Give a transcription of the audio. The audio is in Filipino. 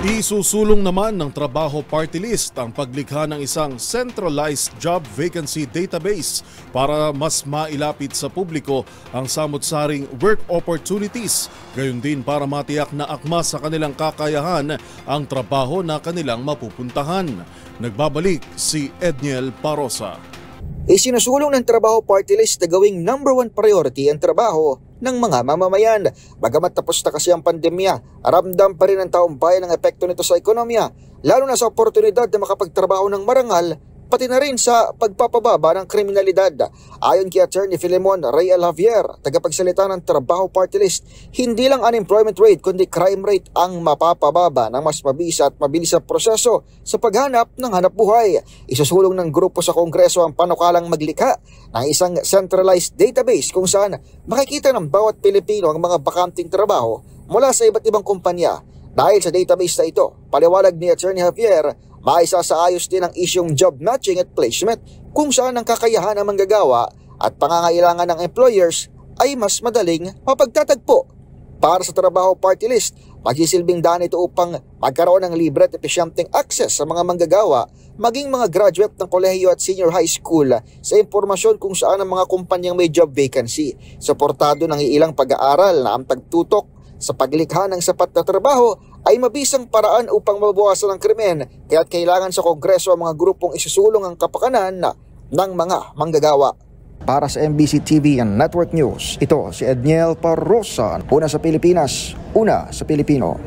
Isusulong naman ng Trabaho Party List ang paglikha ng isang centralized job vacancy database para mas mailapit sa publiko ang samut-saring work opportunities, gayon din para matiyak na akma sa kanilang kakayahan ang trabaho na kanilang mapupuntahan. Nagbabalik si Edniel Parosa. Isinusulong ng Trabaho Party List na gawing #1 priority ang trabaho ng mga mamamayan. Bagamat tapos na kasi ang pandemya, ramdam pa rin ng taong bayan ang epekto nito sa ekonomiya, lalo na sa oportunidad na makapagtrabaho ng marangal, pati na rin sa pagpapababa ng kriminalidad. Ayon kay Attorney Filemon Reyel Javier, tagapagsalita ng Trabaho Party List, hindi lang unemployment rate kundi crime rate ang mapapababa ng mas mabisa at mabilis na proseso sa paghanap ng hanapbuhay. Isusulong ng grupo sa Kongreso ang panukalang maglikha ng isang centralized database kung saan makikita ng bawat Pilipino ang mga bakanting trabaho mula sa iba't ibang kumpanya. Dahil sa database na ito, paliwanag ni Attorney Javier, maisasaayos din ang isyong job matching at placement kung saan ang kakayahan ng manggagawa at pangangailangan ng employers ay mas madaling mapagtatagpo. Para sa Trabaho Party List, magsisilbing daan ito upang magkaroon ng libre at epesyenteng access sa mga manggagawa, maging mga graduate ng kolehiyo at senior high school sa impormasyon kung saan ang mga kumpanyang may job vacancy. Suportado ng ilang pag-aaral na ang tagtutok sa paglikha ng sapat na trabaho ay mabisang paraan upang mabawasan ang krimen, kaya't kailangan sa Kongreso ang mga grupong isusulong ang kapakanan ng mga manggagawa. Para sa MBC TV and Network News, ito si Edniel Parosa, una sa Pilipinas, una sa Pilipino.